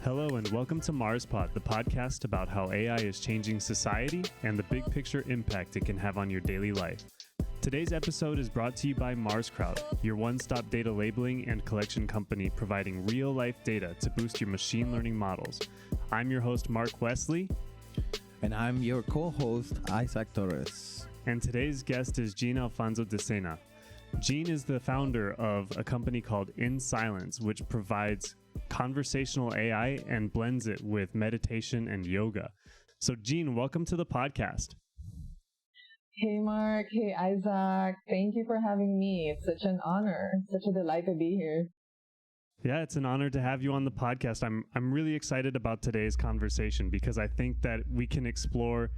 Hello and welcome to MarsPod, the podcast about how AI is changing society and the big picture impact it can have on your daily life. Today's episode is brought to you by MarsCrowd, your one-stop data labeling and collection company providing real-life data to boost your machine learning models. I'm your host, Mark Wesley. And I'm your co-host, Isaac Torres. And today's guest is Jean Alfonso-Decena. Jean is the founder of a company called In Silence, which provides conversational AI and blends it with meditation and yoga. So Jean, welcome to the podcast. Hey Mark, hey Isaac, thank you for having me. It's such an honor, such a delight to be here. Yeah, it's an honor to have you on the podcast. I'm really excited about today's conversation because I think that we can explore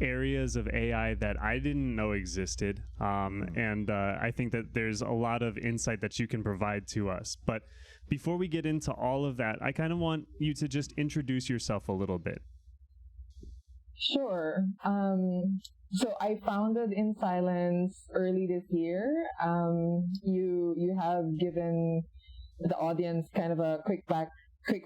areas of AI that I didn't know existed. And I think that there's a lot of insight that you can provide to us. But before we get into all of that, I kind of want you to just introduce yourself a little bit. Sure. So I founded In Silence early this year. You have given the audience kind of a quick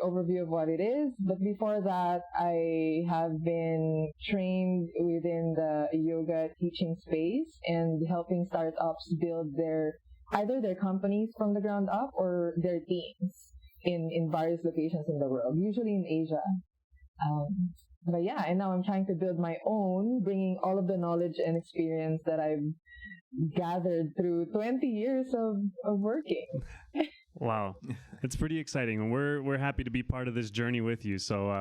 overview of what it is. But before that, I have been trained within the yoga teaching space and helping startups build either their companies from the ground up or their teams in various locations in the world, usually in Asia. But yeah, and now I'm trying to build my own, bringing all of the knowledge and experience that I've gathered through 20 years of working. Wow, it's pretty exciting, and we're happy to be part of this journey with you. So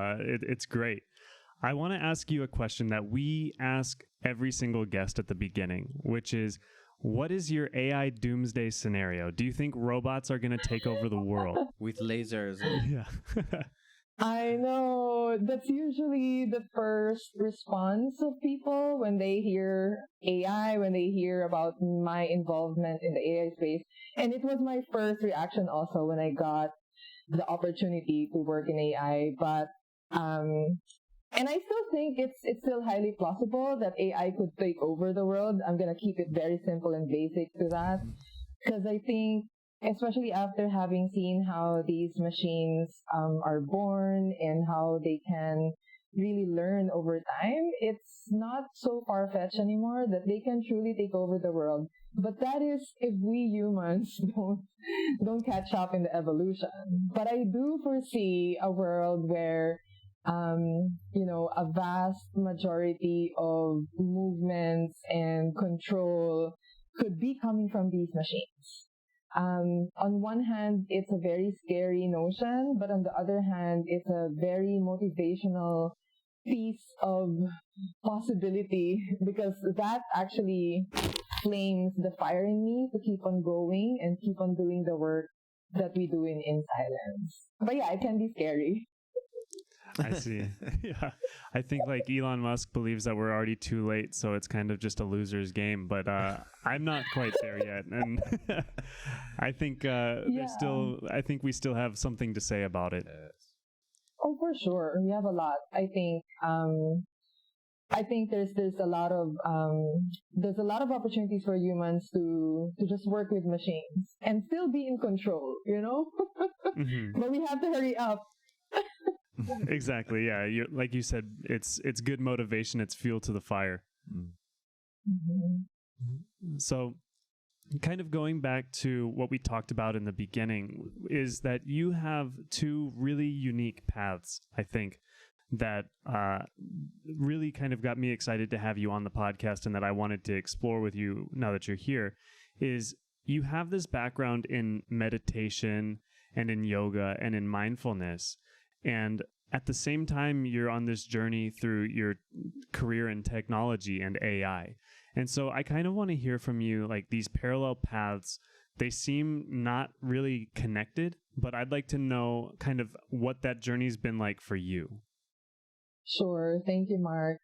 it's great. I want to ask you a question that we ask every single guest at the beginning, which is, what is your AI doomsday scenario? Do you think robots are going to take over the world? With lasers. Yeah. I know. That's usually the first response of people when they hear AI, when they hear about my involvement in the AI space. And it was my first reaction also when I got the opportunity to work in AI. But, and I still think it's still highly plausible that AI could take over the world. I'm going to keep it very simple and basic to that. Because I think, especially after having seen how these machines are born and how they can really learn over time, it's not so far-fetched anymore that they can truly take over the world. But that is if we humans don't catch up in the evolution. But I do foresee a world where a vast majority of movements and control could be coming from these machines. On one hand, it's a very scary notion, but on the other hand, it's a very motivational piece of possibility because that actually flames the fire in me to keep on going and keep on doing the work that we do in silence. But yeah, it can be scary. I see. Yeah. I think like Elon Musk believes that we're already too late, so it's kind of just a loser's game. But I'm not quite there yet. And I think I think we still have something to say about it. Oh, for sure. We have a lot. I think there's a lot of opportunities for humans to just work with machines and still be in control, Mm-hmm. But we have to hurry up. Exactly. Yeah. Like you said, it's good motivation. It's fuel to the fire. Mm-hmm. So kind of going back to what we talked about in the beginning is that you have two really unique paths, I think, that really kind of got me excited to have you on the podcast and that I wanted to explore with you now that you're here, is you have this background in meditation and in yoga and in mindfulness. And at the same time, you're on this journey through your career in technology and AI. And so I kind of want to hear from you, like these parallel paths, they seem not really connected, but I'd like to know kind of what that journey's been like for you. Sure. Thank you, Mark.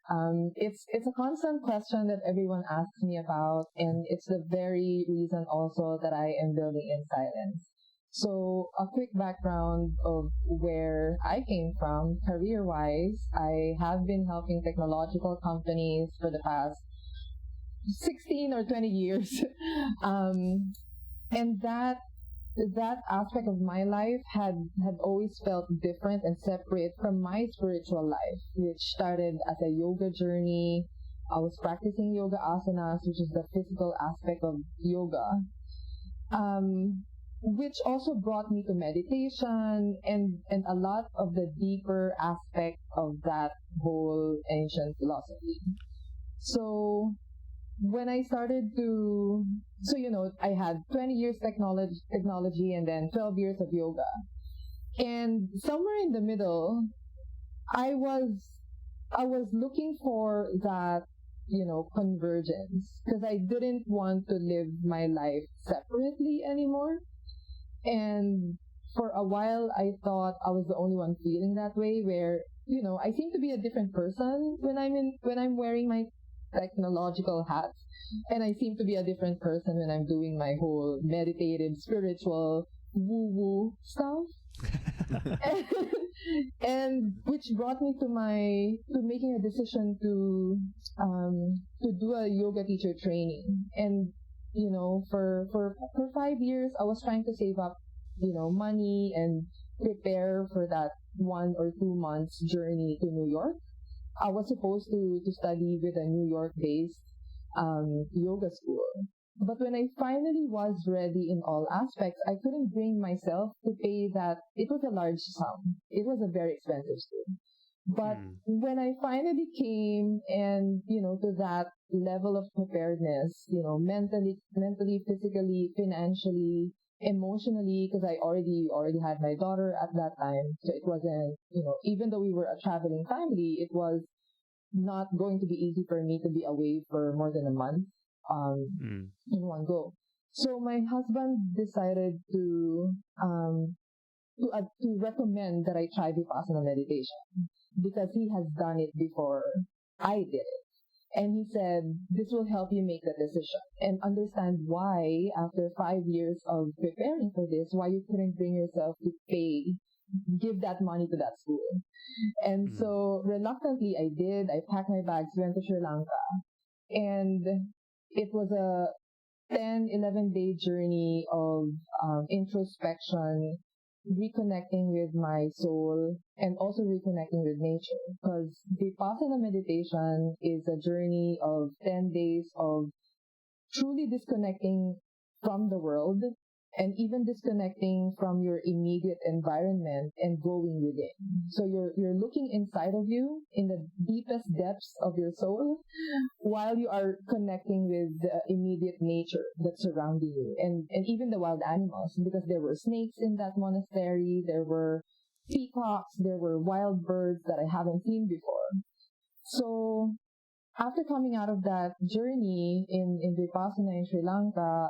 It's a constant question that everyone asks me about, and it's the very reason also that I am building In Silence. So a quick background of where I came from career-wise. I have been helping technological companies for the past 16 or 20 years. And that that aspect of my life had always felt different and separate from my spiritual life, which started as a yoga journey. I was practicing yoga asanas, which is the physical aspect of yoga, which also brought me to meditation and a lot of the deeper aspect of that whole ancient philosophy. So when I started to, so I had 20 years technology and then 12 years of yoga. And somewhere in the middle, I was looking for that, convergence, because I didn't want to live my life separately anymore. And for a while, I thought I was the only one feeling that way, where, I seem to be a different person when I'm wearing my technological hats, and I seem to be a different person when I'm doing my whole meditative, spiritual, woo-woo stuff. and which brought me to making a decision to do a yoga teacher training. And for 5 years I was trying to save up money and prepare for that 1 or 2 months journey to New York. I was supposed to study with a New York based yoga school. But when I finally was ready in all aspects, I couldn't bring myself to pay that. It was a large sum. It was a very expensive school. But when I finally came and, to that level of preparedness, mentally, physically, financially, emotionally, because I already had my daughter at that time. So it wasn't, even though we were a traveling family, it was not going to be easy for me to be away for more than a month in one go. So my husband decided to recommend that I try Vipassana meditation because he has done it before I did it. And he said, this will help you make the decision and understand why, after 5 years of preparing for this, why you couldn't bring yourself to give that money to that school. And so reluctantly I did. I packed my bags, went to Sri Lanka. And it was a 10-11 day journey of introspection, reconnecting with my soul, and also reconnecting with nature. Because Vipassana meditation is a journey of 10 days of truly disconnecting from the world and even disconnecting from your immediate environment and going within. So you're looking inside of you in the deepest depths of your soul while you are connecting with the immediate nature that's surrounding you and even the wild animals, because there were snakes in that monastery, there were peacocks, there were wild birds that I haven't seen before. So after coming out of that journey in Vipassana in Sri Lanka,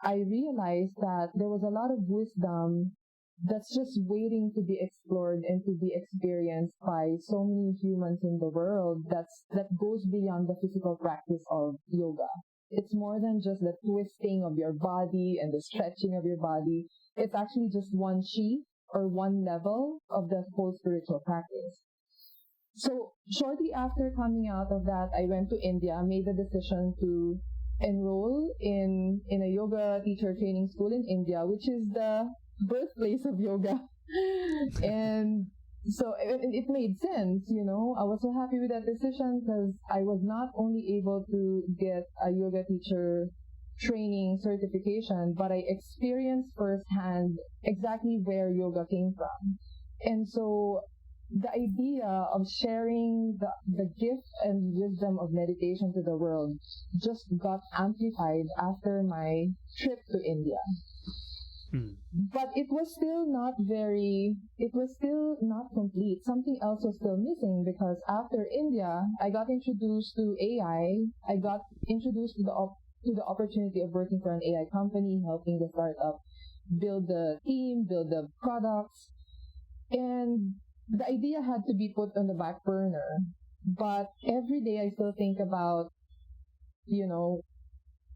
I realized that there was a lot of wisdom that's just waiting to be explored and to be experienced by so many humans in the world that goes beyond the physical practice of yoga. It's more than just the twisting of your body and the stretching of your body. It's actually just one chi or one level of the whole spiritual practice. So shortly after coming out of that, I went to India, made the decision to enroll in a yoga teacher training school in India, which is the birthplace of yoga. And so it made sense, I was so happy with that decision because I was not only able to get a yoga teacher training certification, but I experienced firsthand exactly where yoga came from. And so the idea of sharing the gift and wisdom of meditation to the world just got amplified after my trip to India. But it was still not complete. Something else was still missing because after India, I got introduced to AI. I got introduced to the opportunity of working for an AI company, helping the startup build the team, build the products. And the idea had to be put on the back burner. But every day I still think about,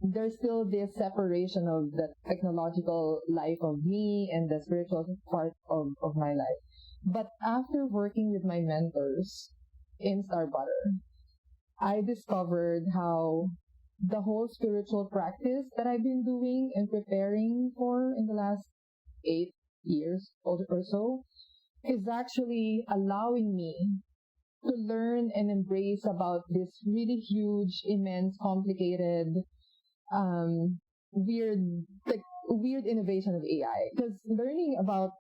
there's still this separation of the technological life of me and the spiritual part of my life. But after working with my mentors in Star Butter, I discovered how the whole spiritual practice that I've been doing and preparing for in the last 8 years or so is actually allowing me to learn and embrace about this really huge, immense, complicated, weird, like weird innovation of AI. Because learning about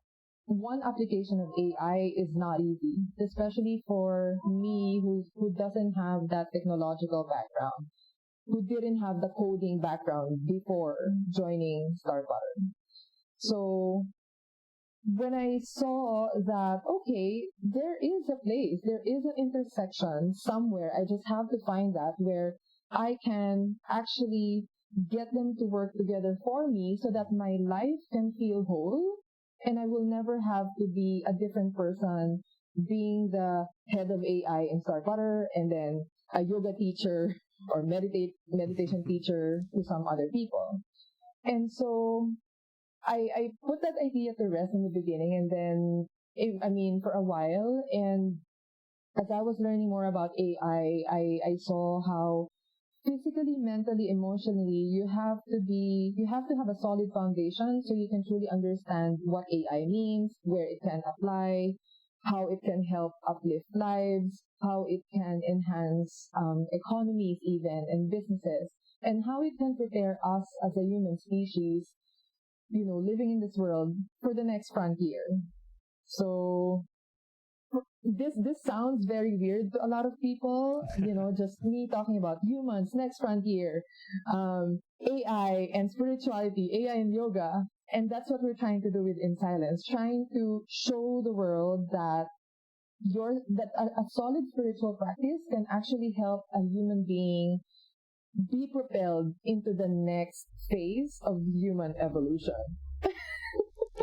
one application of AI is not easy, especially for me who doesn't have that technological background, who didn't have the coding background before joining Starbutter. So when I saw that, okay, there is a place, there is an intersection somewhere, I just have to find that where I can actually get them to work together for me so that my life can feel whole and I will never have to be a different person being the head of AI in Starbutter and then a yoga teacher or meditation teacher to some other people. And so I put that idea to rest in the beginning, and then, for a while, and as I was learning more about AI, I saw how physically, mentally, emotionally, you have to have a solid foundation so you can truly understand what AI means, where it can apply, how it can help uplift lives, how it can enhance economies even and businesses, and how it can prepare us as a human species, living in this world for the next frontier. So this sounds very weird to a lot of people, just me talking about humans, next frontier, AI and spirituality, AI and yoga. And that's what we're trying to do with In Silence, trying to show the world that a solid spiritual practice can actually help a human being be propelled into the next phase of human evolution.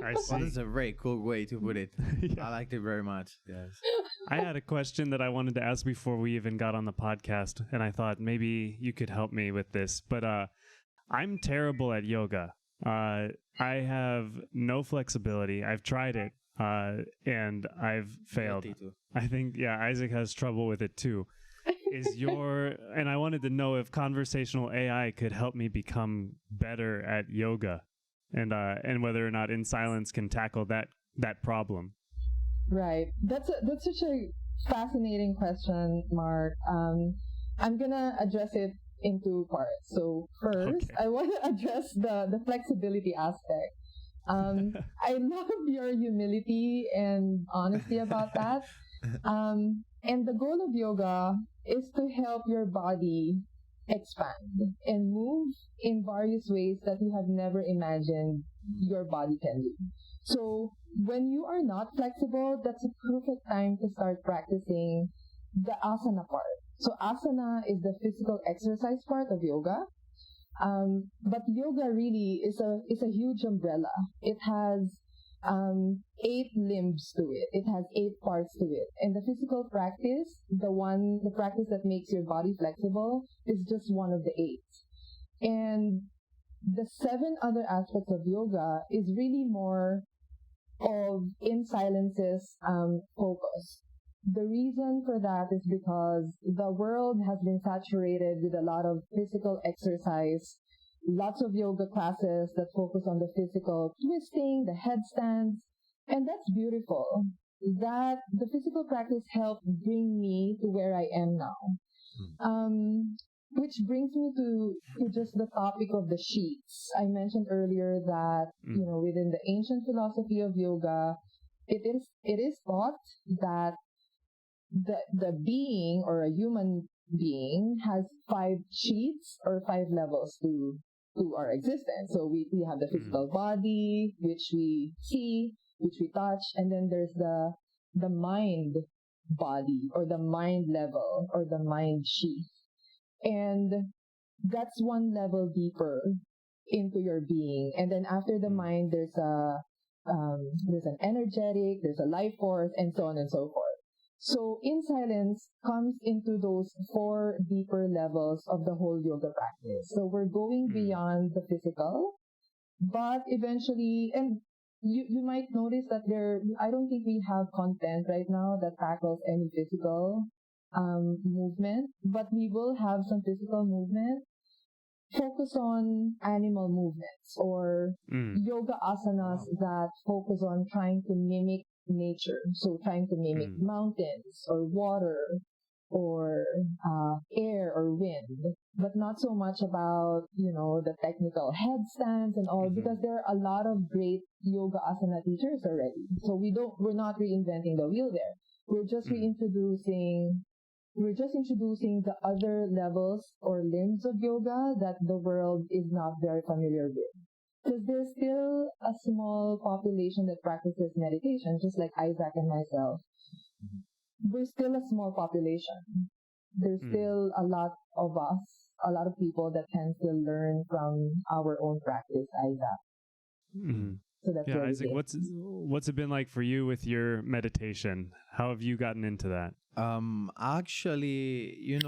I Well, see. that's a very cool way to put it. Yeah. I liked it very much. Yes. I had a question that I wanted to ask before we even got on the podcast, and I thought maybe you could help me with this. But I'm terrible at yoga. I have no flexibility. I've tried it, and I've failed. Guilty too. I think, yeah, Isaac has trouble with it too. And I wanted to know if conversational AI could help me become better at yoga, and whether or not In Silence can tackle that problem. Right. That's such a fascinating question, Mark. I'm gonna address it in two parts. So first, Okay. I want to address the flexibility aspect. I love your humility and honesty about that. And the goal of yoga is to help your body expand and move in various ways that you have never imagined your body can do. So when you are not flexible, that's a perfect time to start practicing the asana part. So asana is the physical exercise part of yoga. But yoga really is a huge umbrella. It has 8 limbs to it. It has 8 parts to it. And the physical practice, the practice that makes your body flexible, is just one of the 8. And the 7 other aspects of yoga is really more of In Silence's focus. The reason for that is because the world has been saturated with a lot of physical exercise, lots of yoga classes that focus on the physical twisting, the headstands, and that's beautiful. That the physical practice helped bring me to where I am now. Which brings me to just the topic of the sheets. I mentioned earlier that, within the ancient philosophy of yoga, it is thought that the being or a human being has 5 sheets or 5 levels to our existence. So we have the physical body, which we see, which we touch, and then there's the mind body or the mind level or the mind sheath. And that's one level deeper into your being. And then after the mind, there's an energetic, there's a life force, and so on and so forth. So In Silence comes into those 4 deeper levels of the whole yoga practice. So we're going beyond the physical, but eventually, and you might notice that I don't think we have content right now that tackles any physical movement, but we will have some physical movement. focus on animal movements or yoga asanas that focus on trying to mimic nature. So trying to mimic mountains or water or air or wind, but not so much about, the technical headstands and all, because there are a lot of great yoga asana teachers already. So we're not reinventing the wheel there. We're just introducing the other levels or limbs of yoga that the world is not very familiar with. Because there's still a small population that practices meditation, just like Isaac and myself. We're still a small population. There's still a lot of us, a lot of people that can still learn from our own practice, Isaac. So that's Isaac, what's it been like for you with your meditation? How have you gotten into that? Actually,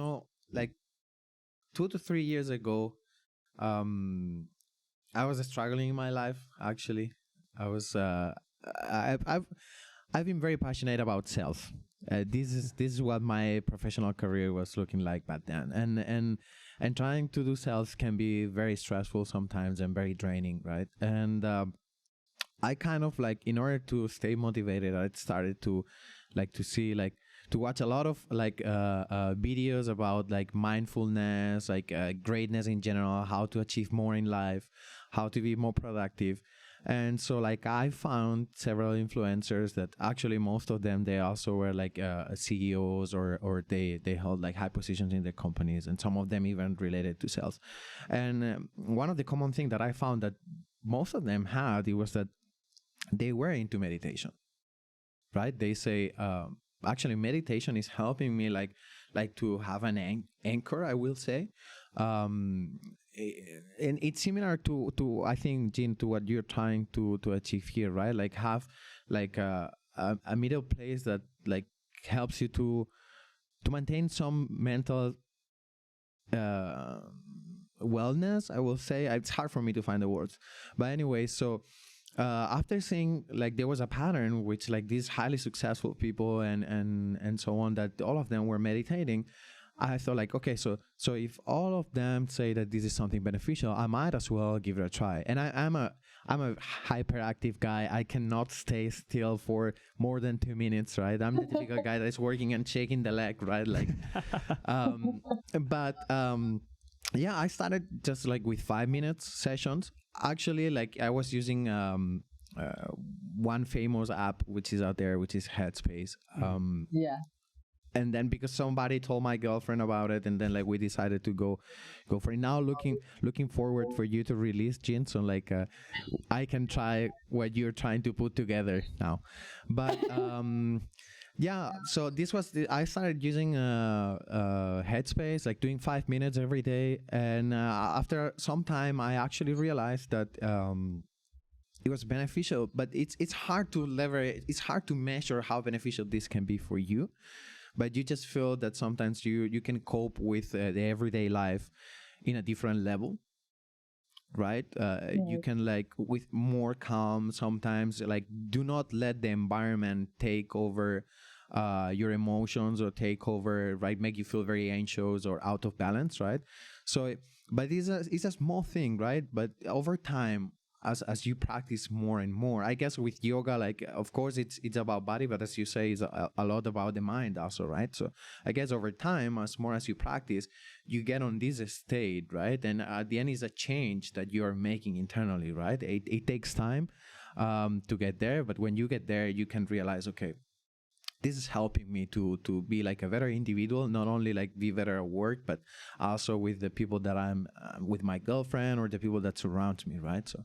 like 2 to 3 years ago, I was struggling in my life. Actually, I was. I've been very passionate about self. This is what my professional career was looking like back then, and trying to do self can be very stressful sometimes and very draining, right? And I kind of like, in order to stay motivated, I started to to watch a lot of videos about like mindfulness, greatness in general, how to achieve more in life, how to be more productive. And so I found several influencers that actually most of them, they also were CEOs or they held like high positions in their companies, and some of them even related to sales. And one of the common things that I found that most of them had, it was that they were into meditation, right? They say, actually meditation is helping me like to have an anchor, I will say. And it's similar to I think, Jean, to what you're trying to achieve here, right? Like have like a middle place that like helps you to maintain some mental wellness, I will say. It's hard for me to find the words, but anyway, so after seeing like there was a pattern which like these highly successful people and so on, that all of them were meditating, I thought like, okay, so if all of them say that this is something beneficial, I might as well give it a try. And I'm a hyperactive guy. I cannot stay still for more than 2 minutes, right? I'm the typical guy that is working and shaking the leg, right? Like, yeah, I started just like with 5 minutes sessions. Actually, like I was using one famous app which is out there, which is Headspace. Yeah. And then because somebody told my girlfriend about it, and then like we decided to go for it. Now looking forward for you to release, Jin, so like I can try what you're trying to put together now. But yeah, so this was I started using Headspace, like doing 5 minutes every day, and after some time I actually realized that it was beneficial, but it's hard to leverage, it's hard to measure how beneficial this can be for you. But you just feel that sometimes you can cope with the everyday life in a different level, right? You can like with more calm sometimes, like do not let the environment take over your emotions or take over, right? Make you feel very anxious or out of balance, right? So, but it's a small thing, right? But over time, as you practice more and more, I guess with yoga, like of course it's about body, but as you say, it's a lot about the mind also, right? So I guess over time, as more as you practice, you get on this state, right? And at the end is a change that you are making internally, right? It takes time to get there, but when you get there, you can realize, okay, this is helping me to be like a better individual, not only like be better at work, but also with the people that I'm with my girlfriend or the people that surround me, right? So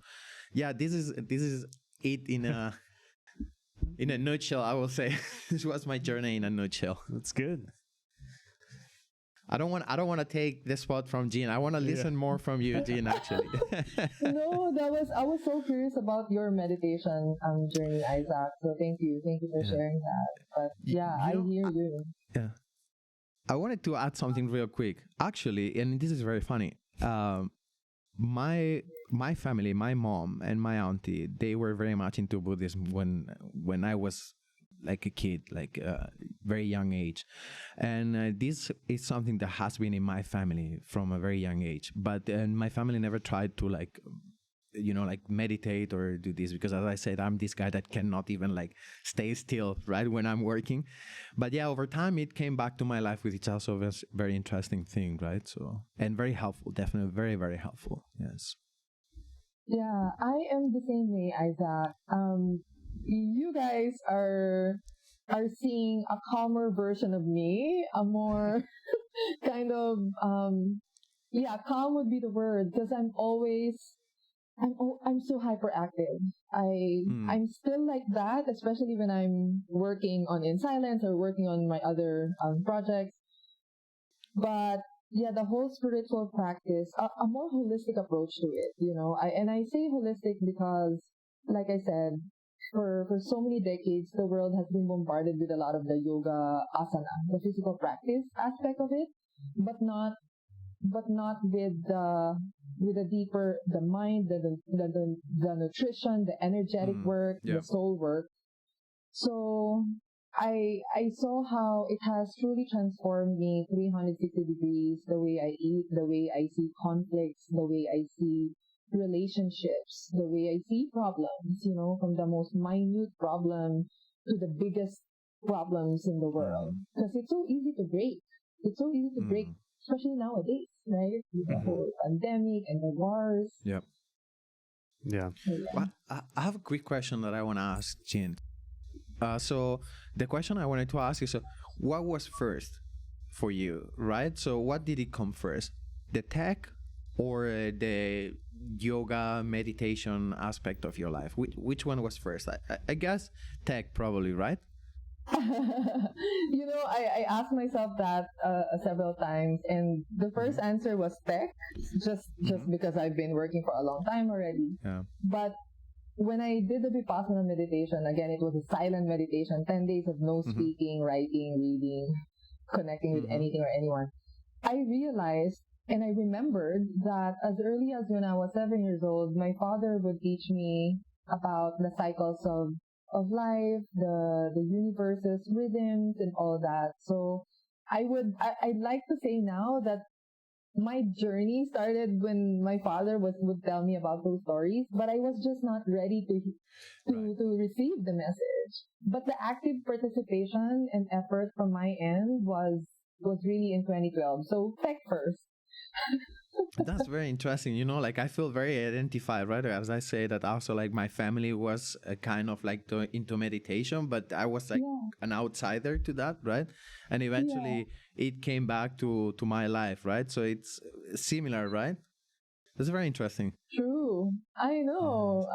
yeah, this is it in a nutshell, I will say. This was my journey in a nutshell. That's good. I don't want to take the spot from Jean. I want to listen more from you, Jean, actually. No, I was so curious about your meditation journey, Isaac. So thank you for sharing that. But yeah, I hear you. Yeah, I wanted to add something real quick, actually, and this is very funny. My family, my mom and my auntie, they were very much into Buddhism when I was like a kid, like very young age, and this is something that has been in my family from a very young age. But my family never tried to like, like meditate or do this, because as I said, I'm this guy that cannot even like stay still, right, when I'm working. But yeah, over time it came back to my life, which is also a very interesting thing, right? So, and very helpful, definitely very, very helpful. Yes. Yeah, I am the same way, Isaac. You guys are seeing a calmer version of me, a more kind of calm would be the word, because I'm so hyperactive. I'm still like that, especially when I'm working on In Silence or working on my other projects. But yeah, the whole spiritual practice, a more holistic approach to it, I say holistic because, like I said, for so many decades, the world has been bombarded with a lot of the yoga asana, the physical practice aspect of it, but not with the deeper, the mind, the nutrition, the energetic work, the soul work. So I saw how it has truly transformed me 360 degrees, the way I eat, the way I see conflicts, the way I see relationships, the way I see problems, from the most minute problem to the biggest problems in the world. Because it's so easy to break. It's so easy to break, especially nowadays, right? With the whole pandemic and the wars. Yep. Yeah. Well, I have a quick question that I want to ask Jin. So the question I wanted to ask is, what was first for you, right? So what did it come first? The tech or the yoga meditation aspect of your life? Which one was first? I guess tech probably, right? I asked myself that several times, and the first answer was tech, just because I've been working for a long time already. Yeah. But when I did the Vipassana meditation, again, it was a silent meditation, 10 days of no speaking, writing, reading, connecting with anything or anyone. I realized and I remembered that as early as when I was 7 years old, my father would teach me about the cycles of life, the universe's rhythms and all that. So I'd like to say now that my journey started when my father would tell me about those stories, but I was just not ready to receive the message. But the active participation and effort from my end was really in 2012. So tech first. That's very interesting. Like I feel very identified, right? As I say that also, like my family was kind of like into meditation, but I was like an outsider to that, right? And eventually it came back to my life, right? So it's similar, right? That's very interesting. True. I know.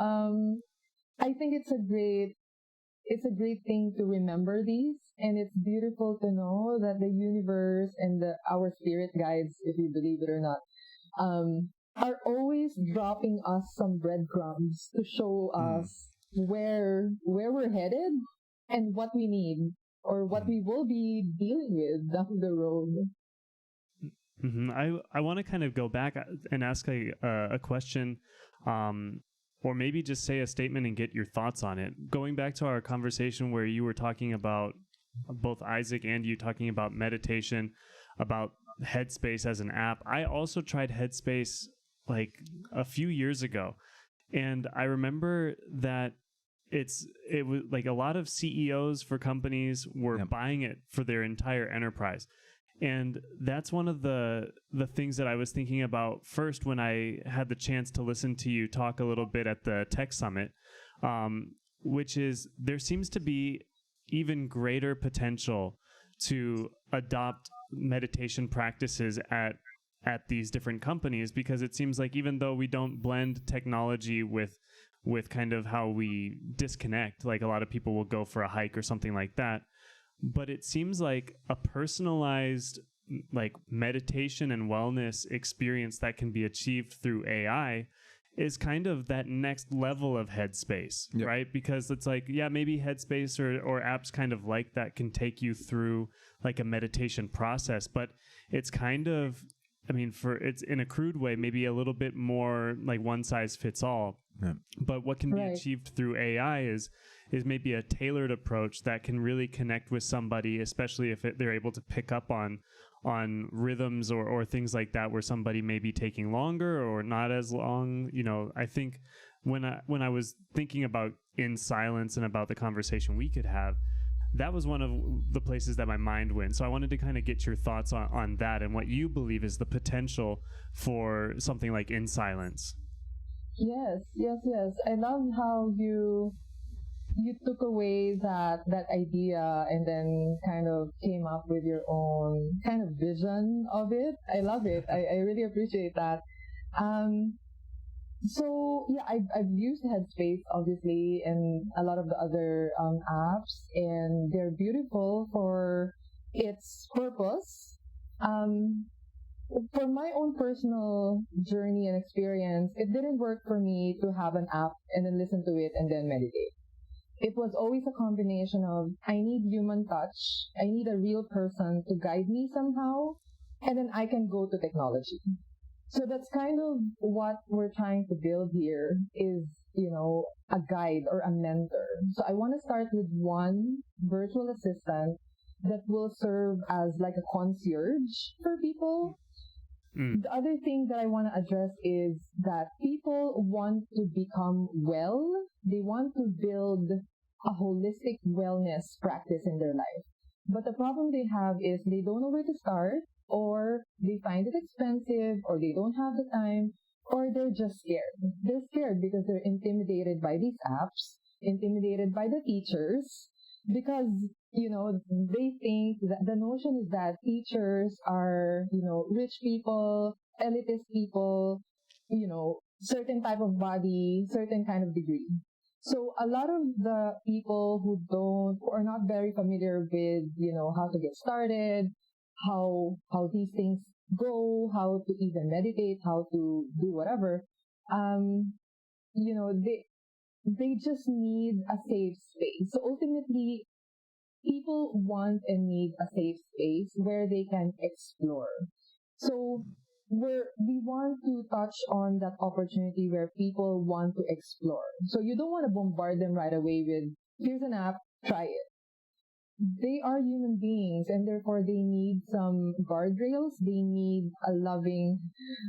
I think it's a great thing to remember these, and it's beautiful to know that the universe and our spirit guides, if you believe it or not, are always dropping us some breadcrumbs to show us where we're headed and what we need or what we will be dealing with down the road. I want to kind of go back and ask a question, or maybe just say a statement and get your thoughts on it. Going back to our conversation where you were talking about, both Isaac and you talking about meditation, about Headspace as an app. I also tried Headspace like a few years ago, and I remember that it was like a lot of CEOs for companies were buying it for their entire enterprise. And that's one of the things that I was thinking about first when I had the chance to listen to you talk a little bit at the Tech Summit, which is there seems to be even greater potential to adopt meditation practices at these different companies, because it seems like even though we don't blend technology with kind of how we disconnect, like a lot of people will go for a hike or something like that, but it seems like a personalized like meditation and wellness experience that can be achieved through AI is kind of that next level of Headspace, right? Because it's like, maybe Headspace or apps kind of like that can take you through like a meditation process, but it's kind of, it's in a crude way, maybe a little bit more like one size fits all. Yeah. But what can be Right. achieved through AI is maybe a tailored approach that can really connect with somebody, especially if they're able to pick up on rhythms or things like that, where somebody may be taking longer or not as long. I think when I was thinking about In Silence and about the conversation we could have, that was one of the places that my mind went. So I wanted to kind of get your thoughts on that and what you believe is the potential for something like In Silence. Yes. I love how you took away that idea and then kind of came up with your own kind of vision of it. I love it. I really appreciate that. So yeah, I've used Headspace obviously and a lot of the other apps, and they're beautiful for its purpose. For my own personal journey and experience, it didn't work for me to have an app and then listen to it and then meditate. It was always a combination of, I need human touch, I need a real person to guide me somehow, and then I can go to technology. So that's kind of what we're trying to build here is, a guide or a mentor. So I want to start with one virtual assistant that will serve as like a concierge for people. The other thing that I want to address is that people want to become well. They want to build a holistic wellness practice in their life. But the problem they have is they don't know where to start, or they find it expensive, or they don't have the time, or they're just scared. They're scared because they're intimidated by these apps, intimidated by the teachers, because they think that the notion is that teachers are rich people, elitist people, certain type of body, certain kind of degree. So a lot of the people who are not very familiar with how to get started, how these things go, how to even meditate, how to do whatever, they just need a safe space. So ultimately, people want and need a safe space where they can explore. So we want to touch on that opportunity where people want to explore. So you don't want to bombard them right away with, here's an app, try it. They are human beings, and therefore they need some guardrails. They need a loving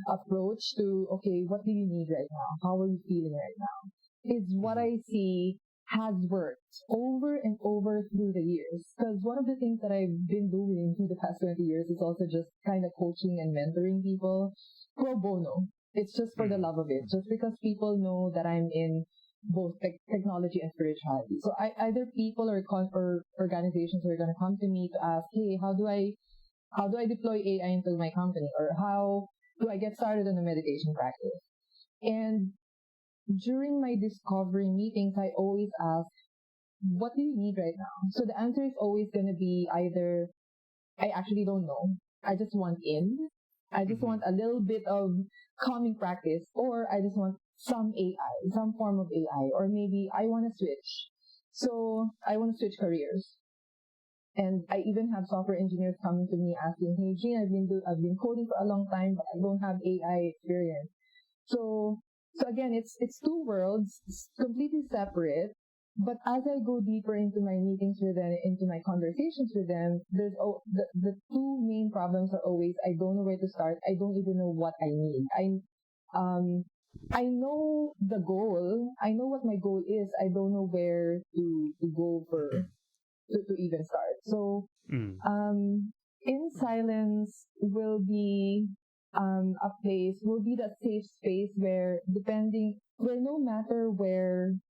approach to, okay, what do you need right now? How are you feeling right now? Is what I see has worked over and over through the years. Because one of the things that I've been doing through the past 20 years is also just kind of coaching and mentoring people pro bono. It's just for the love of it, just because people know that I'm in both technology and spirituality. So either people or organizations are going to come to me to ask, hey, how do I deploy AI into my company, or how do I get started in a meditation practice? And during my discovery meetings, I always ask, what do you need right now? So the answer is always going to be either, I actually don't know, I just want I just want a little bit of calming practice, or I just want some AI, some form of AI, or maybe I want to switch. So I want to switch careers. And I even have software engineers coming to me asking, hey, Jean, I've been coding for a long time, but I don't have AI experience. So again, it's two worlds, it's completely separate. But as I go deeper into my meetings with them, into my conversations with them, there's the two main problems are always, I don't know where to start. I don't even know what I need. I know the goal. I know what my goal is. I don't know where to go to even start. So, In Silence will be a place, will be that safe space where no matter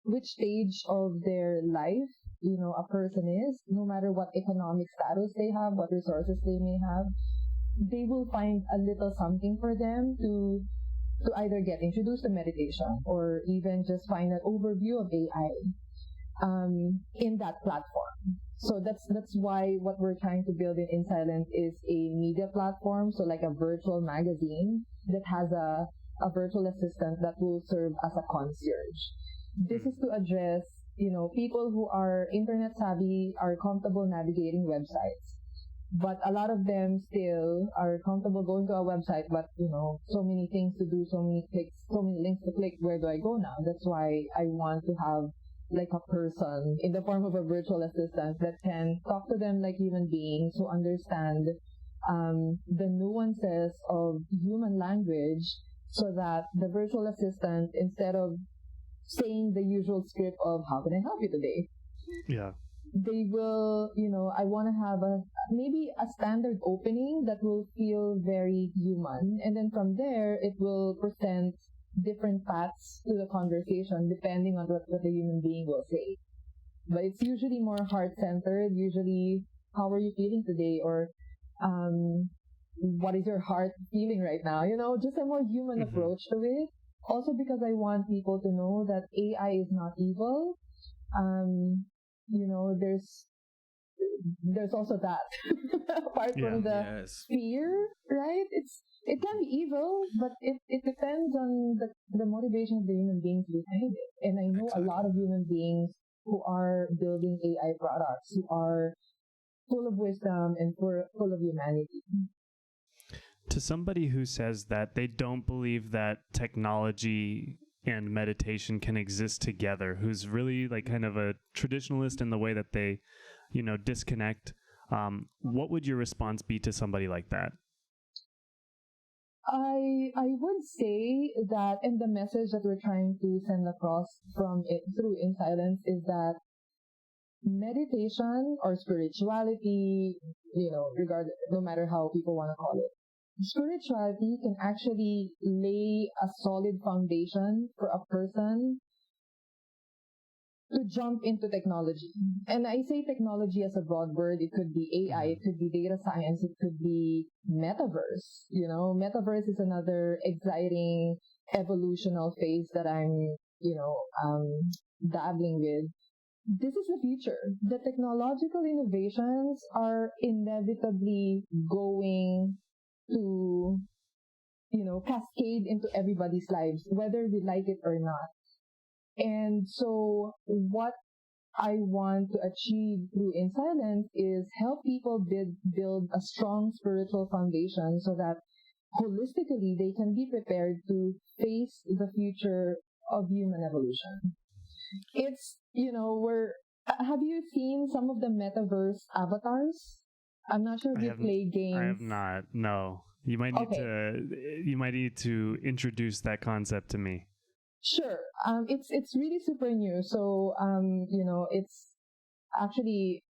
which stage of their life, a person is, no matter what economic status they have, what resources they may have, they will find a little something for them to either get introduced to meditation or even just find an overview of AI in that platform. So that's why what we're trying to build in Silence is a media platform, so like a virtual magazine that has a virtual assistant that will serve as a concierge. This is to address, people who are internet savvy, are comfortable navigating websites. but a lot of them still are comfortable going to a website, but so many things to do, so many clicks, so many links to click. Where do I go now? That's why I want to have like a person in the form of a virtual assistant that can talk to them like human beings who understand the nuances of human language, so that the virtual assistant, instead of saying the usual script of how can I help you today, Yeah. they will, I want to have maybe a standard opening that will feel very human, and then from there it will present different paths to the conversation depending on what the human being will say. But it's usually more heart-centered, usually, how are you feeling today? Or what is your heart feeling right now? Just a more human approach to it. Also because I want people to know that AI is not evil. There's also that apart from the fear, right? It can be evil, but it depends on the motivation of the human beings behind it. And I know a lot of human beings who are building AI products who are full of wisdom and full of humanity. To somebody who says that they don't believe that technology and meditation can exist together, who's really like kind of a traditionalist in the way that they, disconnect, what would your response be to somebody like that? I would say that, and the message that we're trying to send across from it through In Silence is that meditation or spirituality, no matter how people want to call it, spirituality can actually lay a solid foundation for a person to jump into technology. And I say technology as a broad word. It could be AI, it could be data science, it could be metaverse. Metaverse is another exciting evolutional phase that I'm, dabbling with. This is the future. The technological innovations are inevitably going to, cascade into everybody's lives, whether we like it or not. And so what I want to achieve through In Silence is help people build a strong spiritual foundation so that holistically they can be prepared to face the future of human evolution. It's, have you seen some of the metaverse avatars? I'm not sure if you play games. I have not. No. You might need to introduce that concept to me. Sure. It's really super new. So, it's actually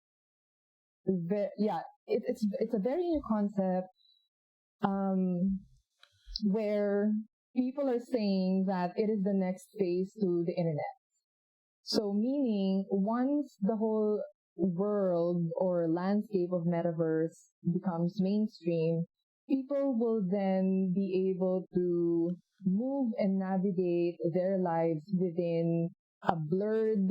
it's a very new concept where people are saying that it is the next phase to the internet. So meaning once the whole world or landscape of metaverse becomes mainstream, people will then be able to move and navigate their lives within a blurred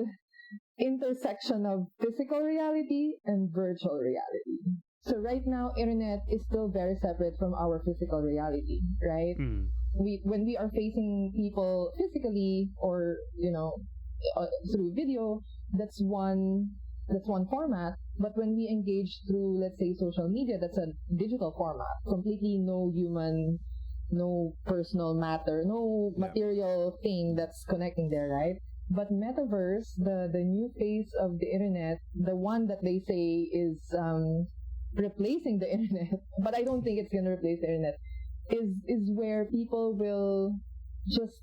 intersection of physical reality and virtual reality. So right now, internet is still very separate from our physical reality, right? When we are facing people physically or, through video, that's one format. But when we engage through, let's say, social media, that's a digital format. Completely no human, no personal matter, no material thing that's connecting there, right? But metaverse, the new phase of the internet, the one that they say is replacing the internet, but I don't think it's going to replace the internet, is where people will just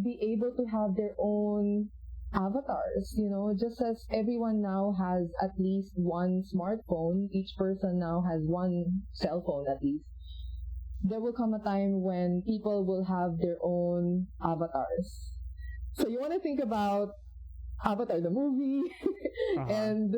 be able to have their own avatars, just as everyone now has at least one smartphone, each person now has one cell phone at least. There will come a time when people will have their own avatars. So you want to think about Avatar the movie and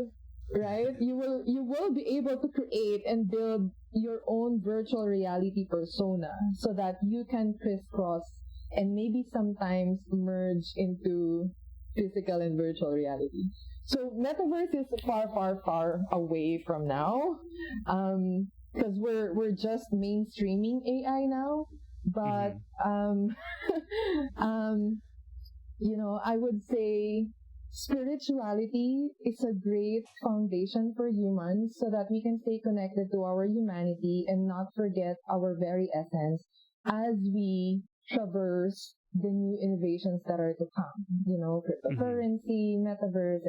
right, you will be able to create and build your own virtual reality persona so that you can crisscross and maybe sometimes merge into physical and virtual reality. So metaverse is far, far, far away from now, because we're just mainstreaming AI now. But I would say spirituality is a great foundation for humans so that we can stay connected to our humanity and not forget our very essence as we traverse the new innovations that are to come, cryptocurrency, metaverse,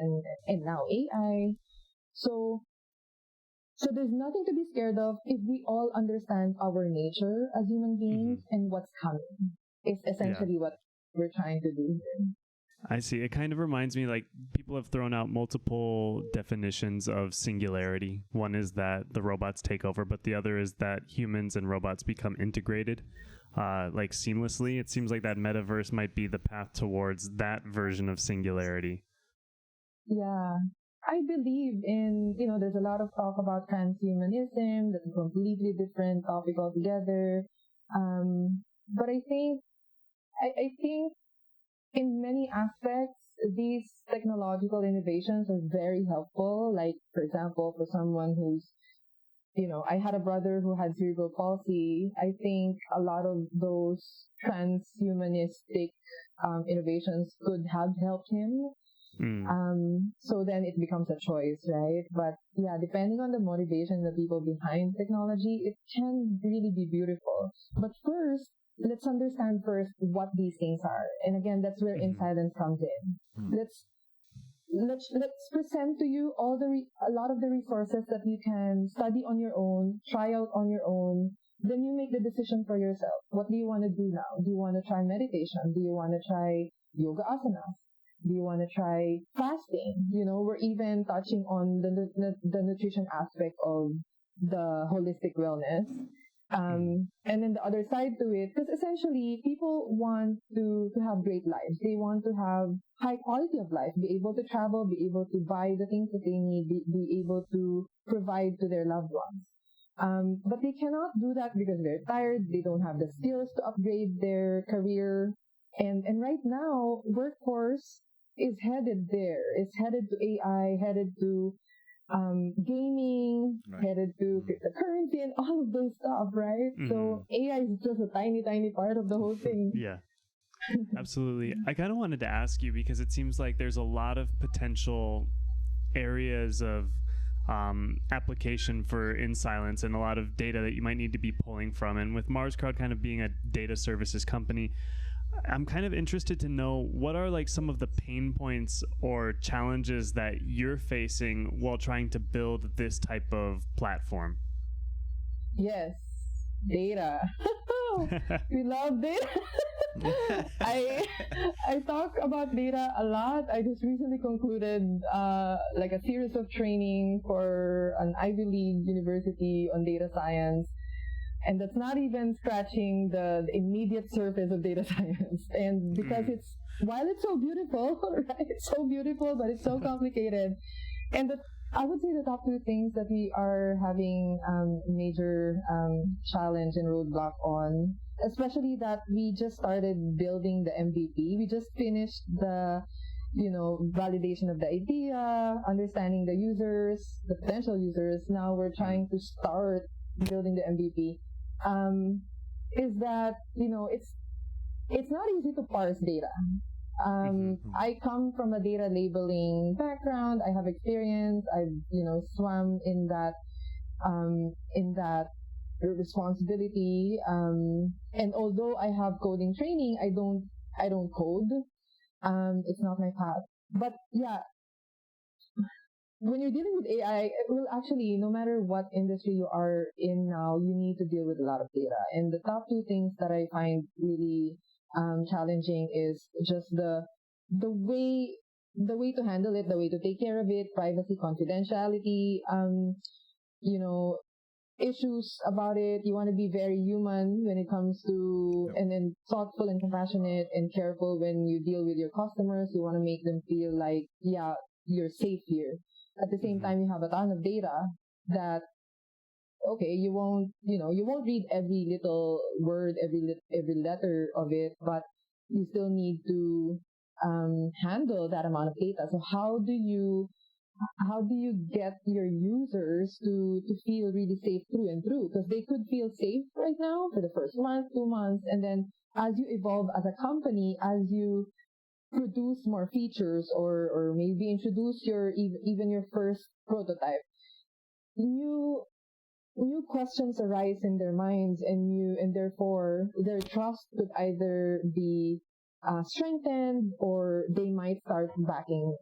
and now AI. So there's nothing to be scared of if we all understand our nature as human beings and what's coming. It's essentially what we're trying to do here. I see. It kind of reminds me, like, people have thrown out multiple definitions of singularity. One is that the robots take over, but the other is that humans and robots become integrated, like seamlessly. It seems like that metaverse might be the path towards that version of singularity. Yeah. I believe in, there's a lot of talk about transhumanism. That's a completely different topic altogether. But I think in many aspects, these technological innovations are very helpful. Like, for example, for someone who's, I had a brother who had cerebral palsy. I think a lot of those transhumanistic innovations could have helped him. So then it becomes a choice, right? But yeah, depending on the motivation, the people behind technology, it can really be beautiful. But first, let's understand first what these things are. And again, that's where insilence comes in. Let's present to you a lot of the resources that you can study on your own, try out on your own. Then you make the decision for yourself. What do you want to do now? Do you want to try meditation? Do you want to try yoga asanas? Do you want to try fasting? We're even touching on the nutrition aspect of the holistic wellness. And then the other side to it, because essentially people want to have great lives. They want to have high quality of life, be able to travel, be able to buy the things that they need, be able to provide to their loved ones. But they cannot do that because they're tired, they don't have the skills to upgrade their career. And right now, workforce is headed there. It's headed to AI, headed to gaming, headed to cryptocurrency and all of those stuff, right? So AI is just a tiny, tiny part of the whole thing. Yeah, absolutely. I kind of wanted to ask you because it seems like there's a lot of potential areas of application for InSilence and a lot of data that you might need to be pulling from. And with MarsPod kind of being a data services company, I'm kind of interested to know what are like some of the pain points or challenges that you're facing while trying to build this type of platform. Yes, data. We love data. I talk about data a lot. I just recently concluded like a series of training for an Ivy League university on data science. And that's not even scratching the immediate surface of data science. And because while it's so beautiful, right? It's so beautiful, but it's so complicated. And I would say the top two things that we are having major challenge and roadblock on, especially that we just started building the MVP. We just finished the validation of the idea, understanding the users, the potential users. Now we're trying to start building the MVP. Is that it's not easy to parse data. I come from a data labeling background. I have experience. I've swam in that responsibility. And although I have coding training, I don't code. It's not my path. But yeah, when you're dealing with AI, well, actually, no matter what industry you are in now, you need to deal with a lot of data. And the top two things that I find really challenging is just the way to handle it, the way to take care of it, privacy, confidentiality, issues about it. You want to be very human when it comes to, and then thoughtful and compassionate and careful when you deal with your customers. You want to make them feel like, yeah, you're safe here. At the same time, you have a ton of data that, okay, you won't read every little word, every letter of it, but you still need to handle that amount of data. So how do you get your users to feel really safe through and through? Because they could feel safe right now for the first month, 2 months, and then as you evolve as a company, as you produce more features or maybe introduce even your first prototype, new questions arise in their minds, and therefore their trust could either be strengthened, or they might start backing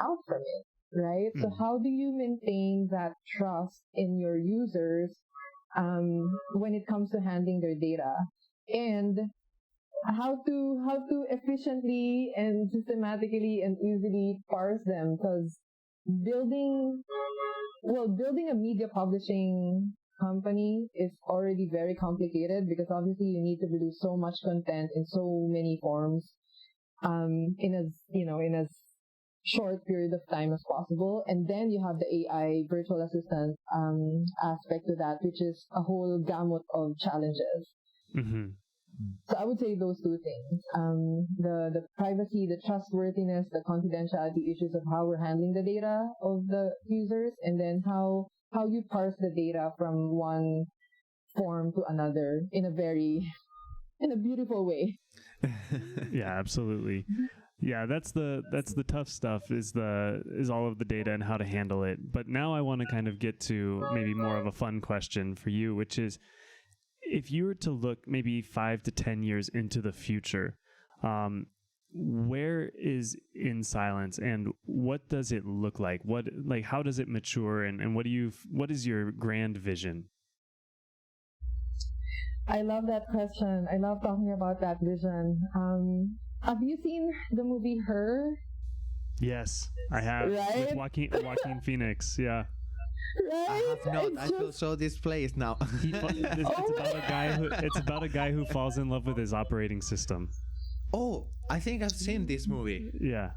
out from it, right? So how do you maintain that trust in your users when it comes to handling their data, and how to efficiently and systematically and easily parse them? Because building a media publishing company is already very complicated, because obviously you need to produce so much content in so many forms in as short period of time as possible. And then you have the AI virtual assistant aspect to that, which is a whole gamut of challenges. So I would say those two things: the privacy, the trustworthiness, the confidentiality issues of how we're handling the data of the users, and then how you parse the data from one form to another in a beautiful way. Yeah, absolutely. Yeah, that's the tough stuff, is all of the data and how to handle it. But now I want to kind of get to maybe more of a fun question for you, which is, if you were to look maybe 5 to 10 years into the future, where is In Silence, and what does it look like? How does it mature, and what is your grand vision? I love that question. I love talking about that vision. Have you seen the movie Her? Yes, I have. Right? With Joaquin Phoenix. Yeah. Right? I have not. I feel so displaced now. It's about a guy who falls in love with his operating system. Oh, I think I've seen this movie. Yeah.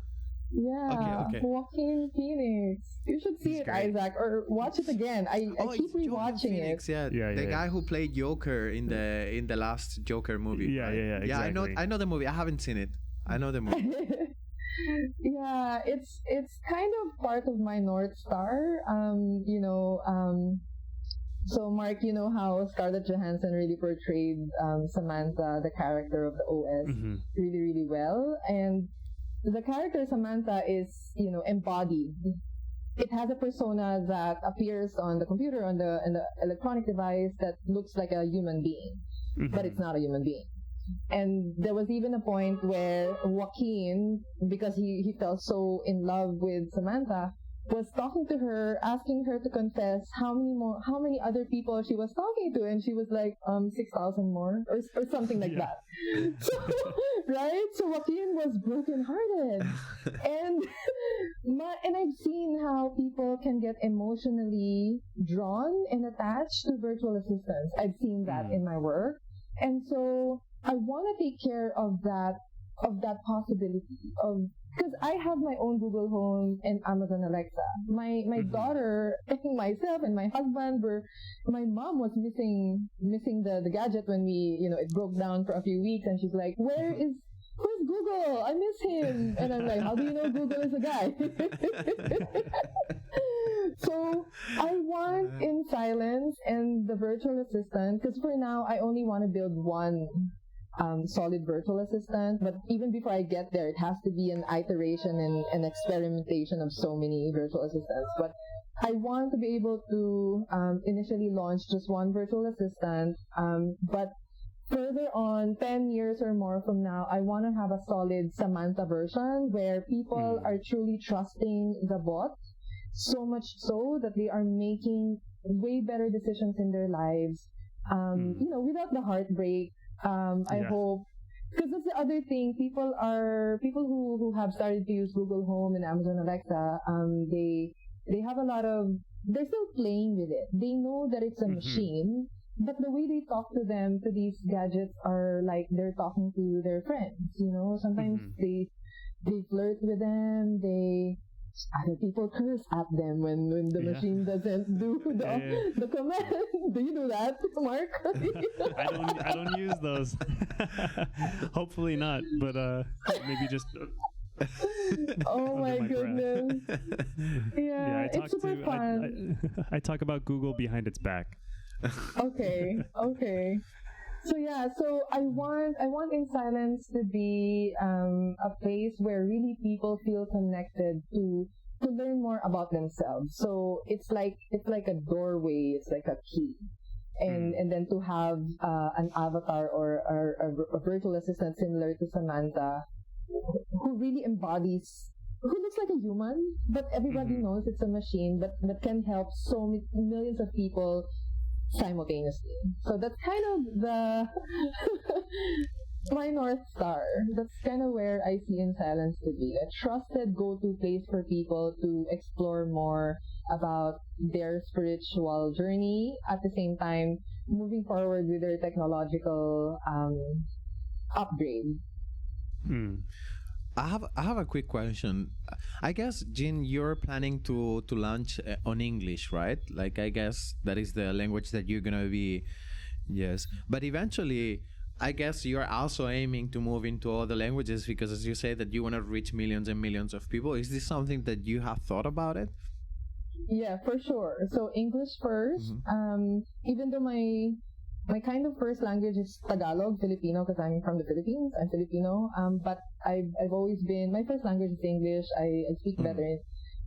Yeah. Okay. Joaquin Phoenix. You should see it, great. Isaac, or watch it again. I keep rewatching it. The guy who played Joker in the last Joker movie. Yeah, right? yeah, exactly. I know the movie. I haven't seen it. I know the movie. Yeah, it's kind of part of my North Star. So Mark, you know how Scarlett Johansson really portrayed Samantha, the character of the OS, really, really well. And the character Samantha is, embodied. It has a persona that appears on the computer, on the electronic device, that looks like a human being, but it's not a human being. And there was even a point where Joaquin, because he fell so in love with Samantha, was talking to her, asking her to confess how many other people she was talking to, and she was like 6,000 more or something like that. So, right? So Joaquin was brokenhearted, and I've seen how people can get emotionally drawn and attached to virtual assistants. I've seen that in my work, and so I want to take care of that possibility of, because I have my own Google Home and Amazon Alexa. My daughter and myself and my husband my mom was missing the gadget when it broke down for a few weeks, and she's like, where's Google? I miss him. And I'm like, how do you know Google is a guy? So I want In Silence and the virtual assistant, because for now I only want to build one solid virtual assistant, but even before I get there, it has to be an iteration and an experimentation of so many virtual assistants. But I want to be able to initially launch just one virtual assistant, but further on, 10 years or more from now, I want to have a solid Samantha version where people are truly trusting the bot, so much so that they are making way better decisions in their lives, without the heartbreak. I hope, because that's the other thing. People who have started to use Google Home and Amazon Alexa. They have a lot of. They're still playing with it. They know that it's a machine, but the way they talk to these gadgets are like they're talking to their friends. Sometimes they flirt with them. Other people curse at them when the machine doesn't do the command. Do you do that, Mark? I don't use those. Hopefully not, but maybe just. Oh my goodness! Yeah, it's super fun. I talk about Google behind its back. Okay. So I want In Silence to be a place where really people feel connected to learn more about themselves. So it's like a doorway, it's like a key. And then to have an avatar or a virtual assistant similar to Samantha who really embodies, who looks like a human, but everybody knows it's a machine, but can help millions of people simultaneously. So that's kind of the my North Star. That's kind of where I see In Silence to be. A trusted go-to place for people to explore more about their spiritual journey, at the same time moving forward with their technological upgrade. I have a quick question. I guess, Jin, you're planning to launch on English, right? Like, I guess that is the language that you're gonna be. Yes, but eventually, I guess you're also aiming to move into other languages because, as you say, that you want to reach millions and millions of people. Is this something that you have thought about it? Yeah, for sure. So English first. Even though my kind of first language is Tagalog, Filipino, because I'm from the Philippines. I'm Filipino. But I've always been, my first language is English. I speak better.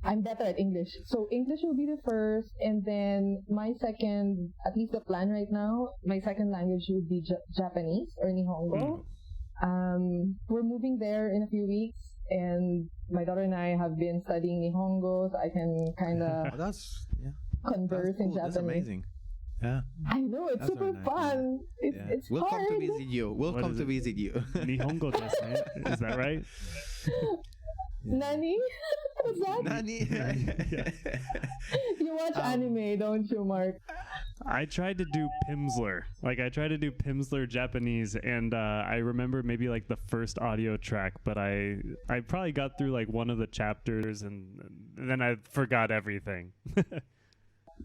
I'm better at English. So English will be the first, and then my second, at least the plan right now, my second language would be Japanese or Nihongo. We're moving there in a few weeks, and my daughter and I have been studying Nihongo, so I can kind of converse in Japanese. That's amazing. Yeah, I know, it's That's super very nice, fun. It's we'll hard. come to visit you. We'll What come is to it? visit you. Nihongo desu, is that right? Nani? What's that? Nani? You watch anime, don't you, Mark? I tried to do Pimsleur. Like, I tried to do Pimsleur Japanese, and I remember maybe like the first audio track, but I probably got through like one of the chapters, and then I forgot everything.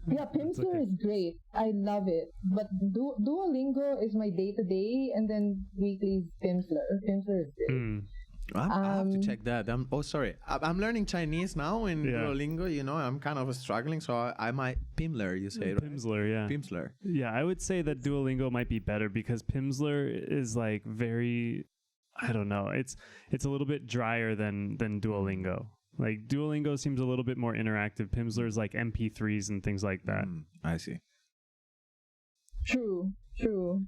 Yeah, Pimsleur is great. I love it. But Duolingo is my day-to-day, and then weekly is Pimsleur. Pimsleur is great. I have to check that. I'm learning Chinese now in Duolingo. You know, I'm kind of struggling, so I might Pimsleur. You say, right? Pimsleur, yeah. Pimsleur. Yeah, I would say that Duolingo might be better because Pimsleur is like very, I don't know. It's a little bit drier than Duolingo. Like, Duolingo seems a little bit more interactive. Pimsleur is like MP3s and things like that. I see. True.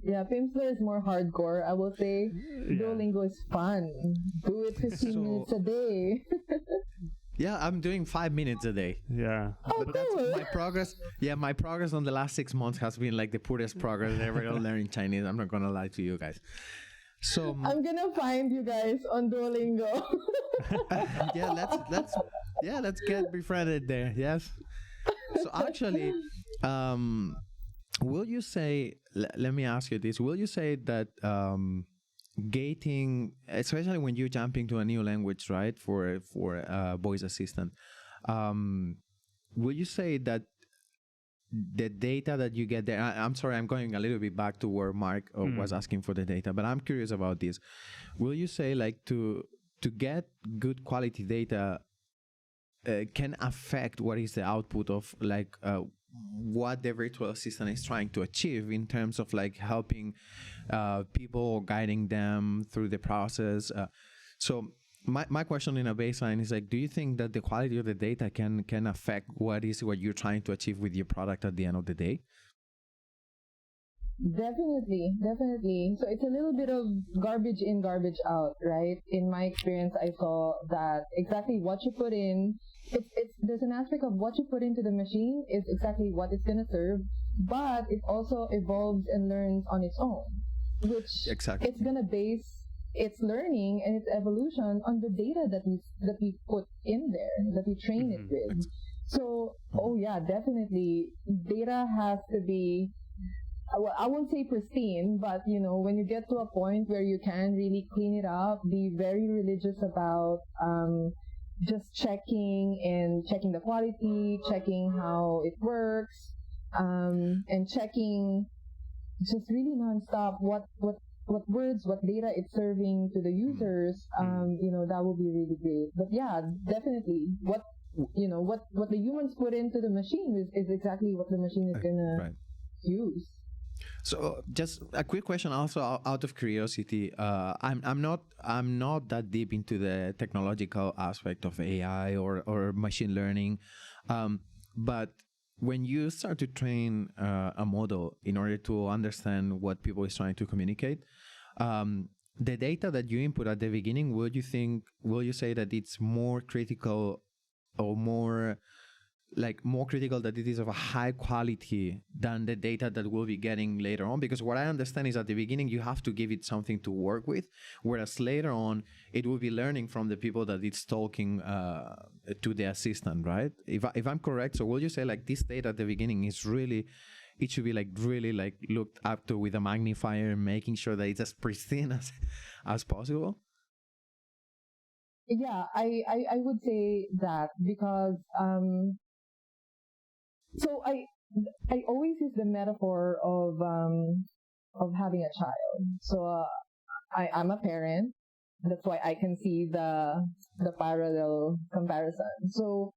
Yeah, Pimsleur is more hardcore, I will say. Duolingo is fun. Do it 15 minutes a day. Yeah, I'm doing 5 minutes a day. Oh, But that's cool. my progress. Yeah, my progress on the last 6 months has been like the poorest progress ever on learning Chinese. I'm not gonna lie to you guys. So I'm gonna find you guys on Duolingo. let's get befriended there. Yes. So actually, will you say? Let me ask you this: will you say that gating, especially when you're jumping to a new language, right, for a voice assistant, will you say that the data that you get there? I'm sorry, I'm going a little bit back to where Mark was asking for the data, but I'm curious about this. Will you say like to get good quality data can affect what is the output of like what the virtual assistant is trying to achieve in terms of like helping people or guiding them through the process? So my question in a baseline is like, do you think that the quality of the data can affect what you're trying to achieve with your product at the end of the day? Definitely. So it's a little bit of garbage in, garbage out, right? In my experience, I saw that exactly what you put in, there's an aspect of what you put into the machine is exactly what it's going to serve, but it also evolves and learns on its own, which Exactly. it's going to base its learning and its evolution on the data that we put in there, that we train it with. So, definitely, data has to be, well, I won't say pristine, but when you get to a point where you can really clean it up, be very religious about just checking the quality, checking how it works, and checking just really nonstop what words, what data it's serving to the users. That would be really great. But yeah, definitely, what the humans put into the machine is exactly what the machine is gonna use. So just a quick question, also out of curiosity. I'm not that deep into the technological aspect of AI or machine learning, but when you start to train a model in order to understand what people is trying to communicate, the data that you input at the beginning, will you say that it's more critical or more critical, that it is of a high quality than the data that we'll be getting later on? Because what I understand is at the beginning you have to give it something to work with, whereas later on it will be learning from the people that it's talking to the assistant, right? If I'm correct, so will you say like this data at the beginning is really, it should be like really like looked up to with a magnifier, making sure that it's as pristine as possible? Yeah, I would say that because so I always use the metaphor of having a child. So I'm a parent. That's why I can see the parallel comparison. So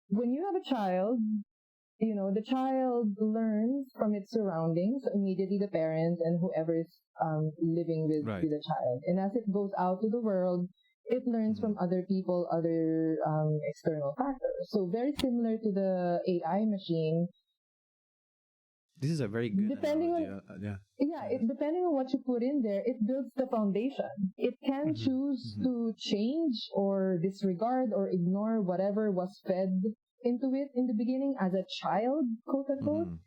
when you have a child, the child learns from its surroundings, so immediately the parents and whoever is living with the child. And as it goes out to the world, it learns from other people, other external factors. So very similar to the AI machine. This is a very good Depending analogy. on Yeah. depending on what you put in there, it builds the foundation. It can choose to change or disregard or ignore whatever was fed into it in the beginning as a child, quote unquote,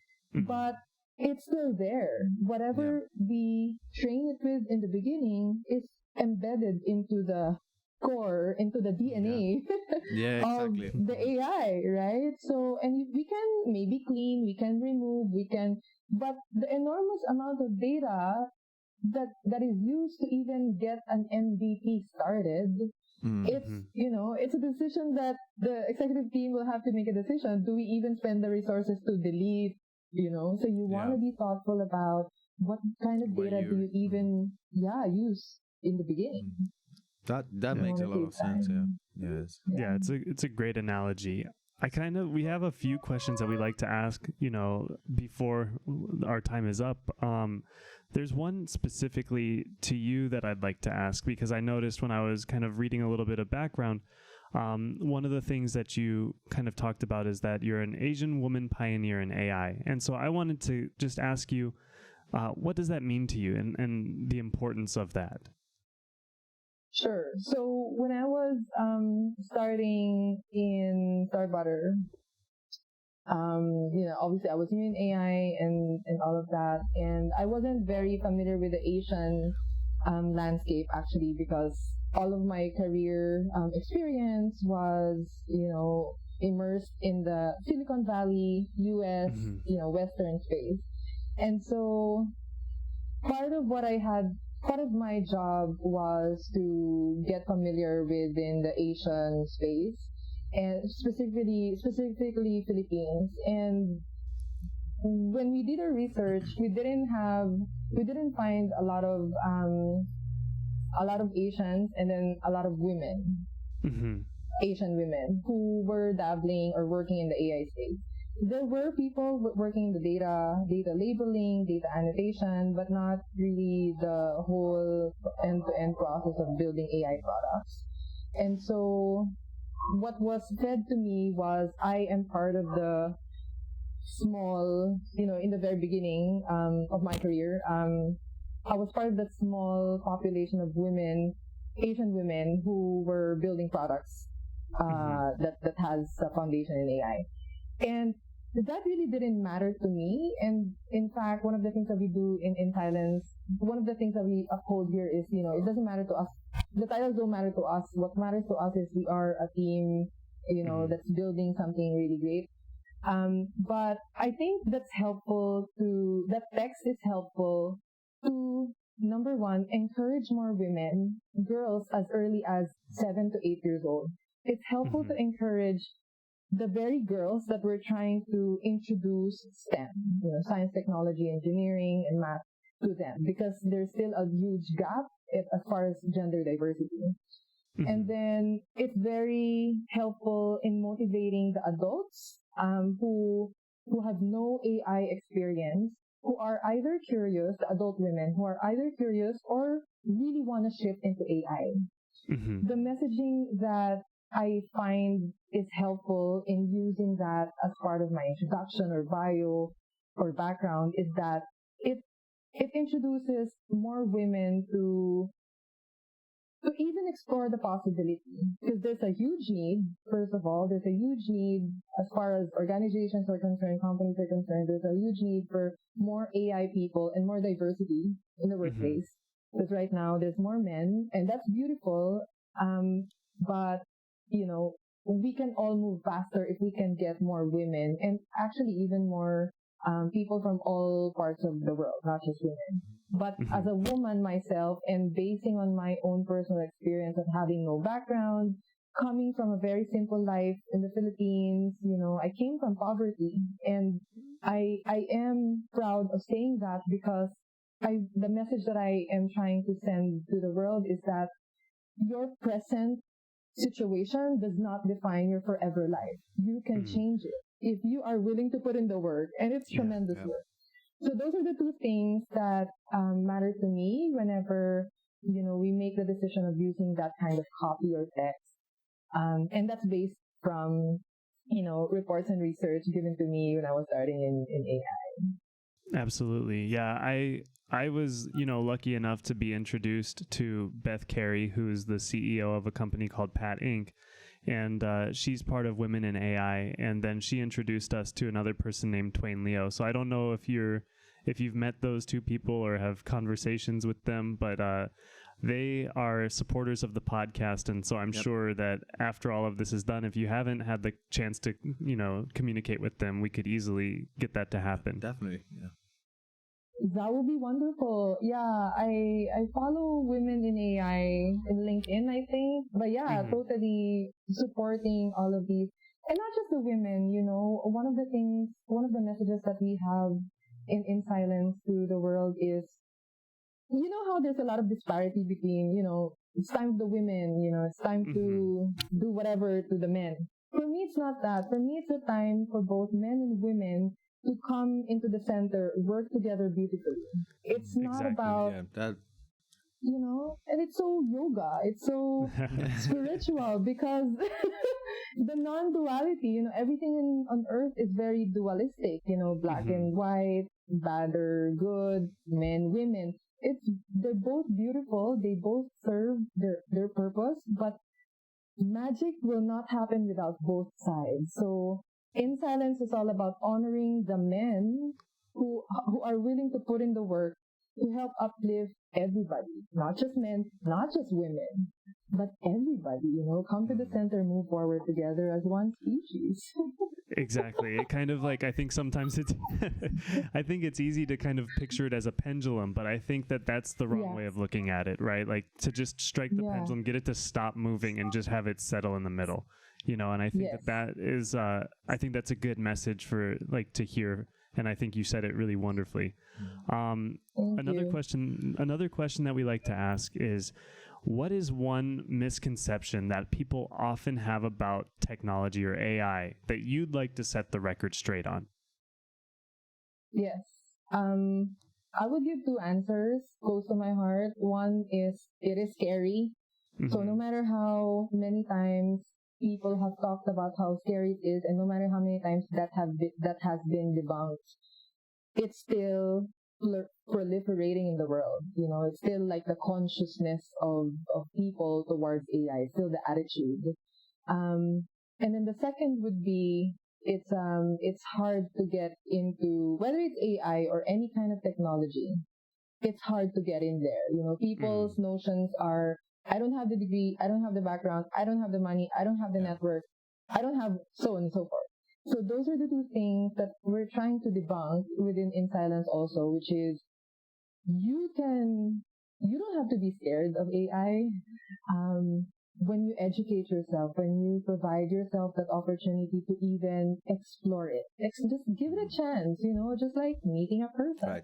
but it's still there. Whatever we train it with in the beginning is embedded into the core, into the DNA of Exactly. the AI, right? So, and we can maybe clean, we can remove, but the enormous amount of data that is used to even get an MVP started, it's a decision that the executive team will have to make a decision. Do we even spend the resources to delete, So you want to be thoughtful about what kind of data do you even, use in the beginning. That makes a lot of sense. Yes. Yeah, it's a great analogy. We have a few questions that we like to ask, before our time is up. There's one specifically to you that I'd like to ask, because I noticed when I was kind of reading a little bit of background, one of the things that you kind of talked about is that you're an Asian woman pioneer in AI. And so I wanted to just ask you, what does that mean to you, and the importance of that? Sure. So when I was starting in Starbutter, obviously I was new in AI and all of that, and I wasn't very familiar with the Asian landscape actually, because all of my career experience was, immersed in the Silicon Valley, US, Western space. And so part of my job was to get familiar within the Asian space, and specifically Philippines. And when we did our research, we didn't find a lot of Asians, and then a lot of women, Asian women who were dabbling or working in the AI space. There were people working in the data labeling, data annotation, but not really the whole end-to-end process of building AI products. And so what was fed to me was, I am part of the small, in the very beginning of my career, I was part of the small population of women, Asian women, who were building products that has a foundation in AI. And that really didn't matter to me. And in fact, one of the things that we do in Thailand, one of the things that we uphold here is, it doesn't matter to us. The titles don't matter to us. What matters to us is we are a team, that's building something really great. But I think that text is helpful to, number one, encourage more women, girls as early as 7 to 8 years old. It's helpful to encourage the very girls that we're trying to introduce STEM, science, technology, engineering, and math to them, because there's still a huge gap as far as gender diversity. And then it's very helpful in motivating the adults who have no AI experience who are either curious, the adult women who are either curious or really want to shift into AI. Mm-hmm. The messaging that I find is helpful in using that as part of my introduction or bio or background is that it introduces more women to even explore the possibility. Because there's a huge need, first of all, there's a huge need as far as organizations are concerned, companies are concerned, there's a huge need for more AI people and more diversity in the workplace. Because right now there's more men, and that's beautiful. But, you know, we can all move faster if we can get more women and actually even more people from all parts of the world, not just women. But as a woman myself, and basing on my own personal experience of having no background, coming from a very simple life in the Philippines, you know, I came from poverty, and I am proud of saying that because the message that I am trying to send to the world is that your present situation does not define your forever life. You can change it if you are willing to put in the work, and it's tremendous work. So those are the two things that matter to me whenever, you know, we make the decision of using that kind of copy or text. And that's based from, you know, reports and research given to me when I was starting in AI. Absolutely. Yeah. I was, you know, lucky enough to be introduced to Beth Carey, who's the CEO of a company called Pat Inc. And she's part of Women in AI. And then she introduced us to another person named Twain Leo. So I don't know if you've met those two people or have conversations with them, but they are supporters of the podcast. And so I'm sure that after all of this is done, if you haven't had the chance to, you know, communicate with them, we could easily get that to happen. Definitely. Yeah. That would be wonderful. Yeah, I follow Women in AI in LinkedIn, I think. But yeah, totally supporting all of these. And not just the women, you know, one of the messages that we have in silence to the world is, you know how there's a lot of disparity between, you know, it's time for the women, you know, it's time to do whatever to the men. For me, it's not that. For me, it's a time for both men and women to come into the center, work together beautifully. It's not about, you know, and it's so yoga, it's so spiritual because the non-duality, you know, everything on earth is very dualistic, you know, black and white, bad or good, men, women. They're both beautiful, they both serve their purpose, but magic will not happen without both sides. So In Silence is all about honoring the men who are willing to put in the work to help uplift everybody, not just men, not just women, but everybody, you know, come to the center, move forward together as one species. Exactly. It kind of like, I think sometimes I think it's easy to kind of picture it as a pendulum, but I think that that's the wrong way of looking at it, right? Like to just strike the pendulum, get it to stop moving and just have it settle in the middle, you know? And I think that is, I think that's a good message for like to hear. And I think you said it really wonderfully. Another question that we like to ask is, what is one misconception that people often have about technology or AI that you'd like to set the record straight on? Yes. I would give two answers close to my heart. One is, it is scary. So no matter how many times people have talked about how scary it is, and no matter how many times that has been debunked, it's still proliferating in the world. You know, it's still like the consciousness of people towards AI. It's still the attitude. And then the second would be, it's hard to get into, whether it's AI or any kind of technology, it's hard to get in there. You know, people's notions are, I don't have the degree, I don't have the background, I don't have the money, I don't have the network, I don't have so on and so forth. So those are the two things that we're trying to debunk within In Silence also, which is you don't have to be scared of AI. When you educate yourself, when you provide yourself that opportunity to even explore it, just give it a chance, you know, just like meeting a person. Right.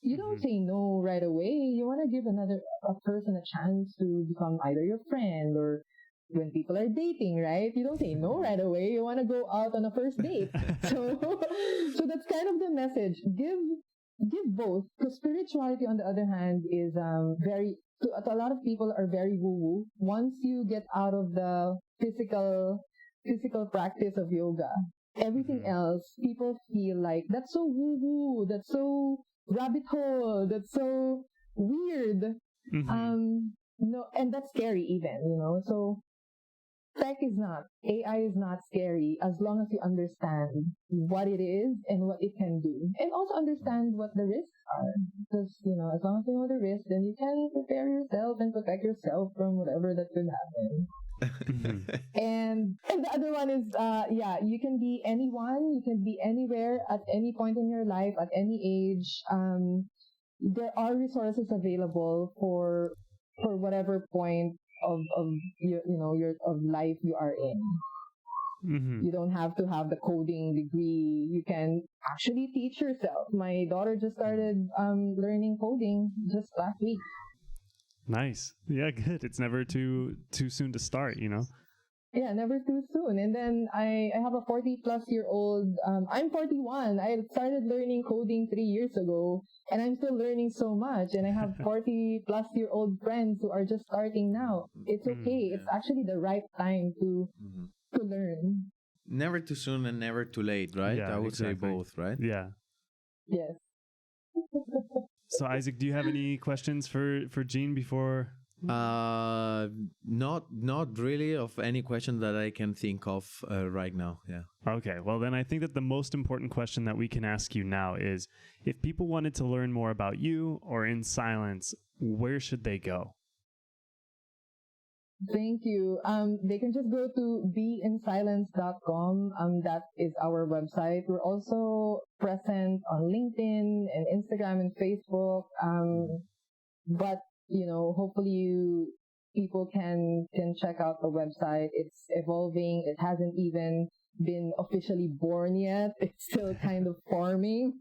You don't say no right away. You want to give a person a chance to become either your friend, or when people are dating, right? You don't say no right away. You want to go out on a first date. So that's kind of the message. give both. Because spirituality, on the other hand, is to a lot of people are very woo-woo. Once you get out of the physical practice of yoga, everything else, people feel like that's so woo-woo, that's so rabbit hole, that's so weird. No, and that's scary even, So AI is not scary as long as you understand what it is and what it can do. And also understand what the risks are. Because, as long as you know the risks, then you can prepare yourself and protect yourself from whatever that could happen. And the other one is, you can be anyone, you can be anywhere at any point in your life, at any age. There are resources available for whatever point of life you are in. You don't have to have the coding degree. You can actually teach yourself. My daughter just started learning coding just last week. Nice. Yeah, good. It's never too soon to start, Yeah, never too soon. And then I have a 40-plus-year-old. I'm 41. I started learning coding 3 years ago, and I'm still learning so much. And I have 40-plus-year-old friends who are just starting now. It's okay. It's actually the right time to learn. Never too soon and never too late, right? Yeah, I would say both, right? Yeah. Yes. So, Isaac, do you have any questions for Jean before? Not really of any question that I can think of right now. Yeah. Okay. Well, then I think that the most important question that we can ask you now is, if people wanted to learn more about you or In Silence, where should they go? Thank you. They can just go to beinsilence.com. That is our website. We're also present on LinkedIn and Instagram and Facebook. But hopefully people can check out the website. It's evolving. It hasn't even been officially born yet. It's still kind of forming.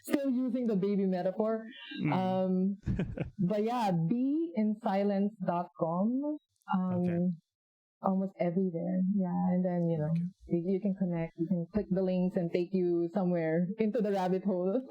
Still using the baby metaphor. But yeah, beinsilence.com. Okay. Almost everywhere. Yeah. And then, you can connect, you can click the links and take you somewhere into the rabbit hole.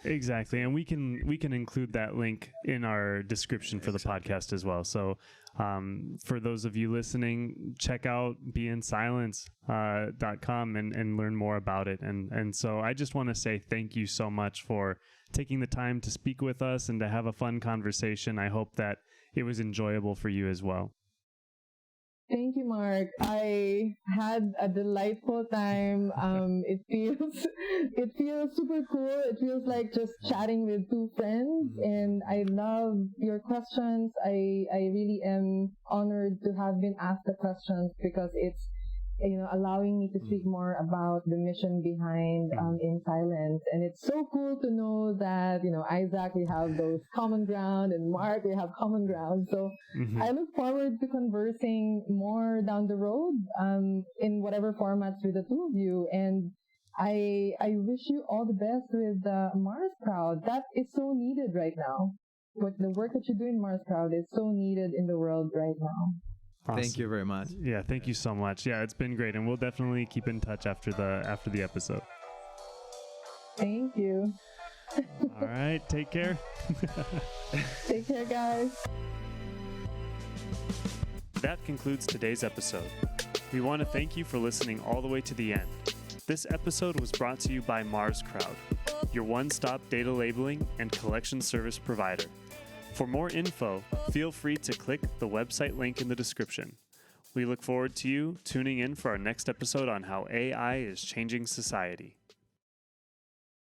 Exactly. And we can include that link in our description for the podcast as well. So for those of you listening, check out beinsilence.com and learn more about it. And so I just want to say thank you so much for taking the time to speak with us and to have a fun conversation. I hope that it was enjoyable for you as well. Thank you, Mark. I had a delightful time. It feels super cool. It feels like just chatting with two friends, and I love your questions. I really am honored to have been asked the questions because it's allowing me to speak more about the mission behind In Silence. And it's so cool to know that, Isaac, we have those common ground, and Mark, we have common ground. So I look forward to conversing more down the road in whatever formats with the two of you. And I wish you all the best with the Mars crowd. That is so needed right now. But the work that you do in Mars crowd is so needed in the world right now. Awesome. Thank you very much. Yeah, thank you so much. Yeah, it's been great, and we'll definitely keep in touch after the episode. Thank you. All right, take care. Take care, guys. That concludes today's episode. We want to thank you for listening all the way to the end. This episode was brought to you by MarsCrowd, your one-stop data labeling and collection service provider. For more info, feel free to click the website link in the description. We look forward to you tuning in for our next episode on how AI is changing society.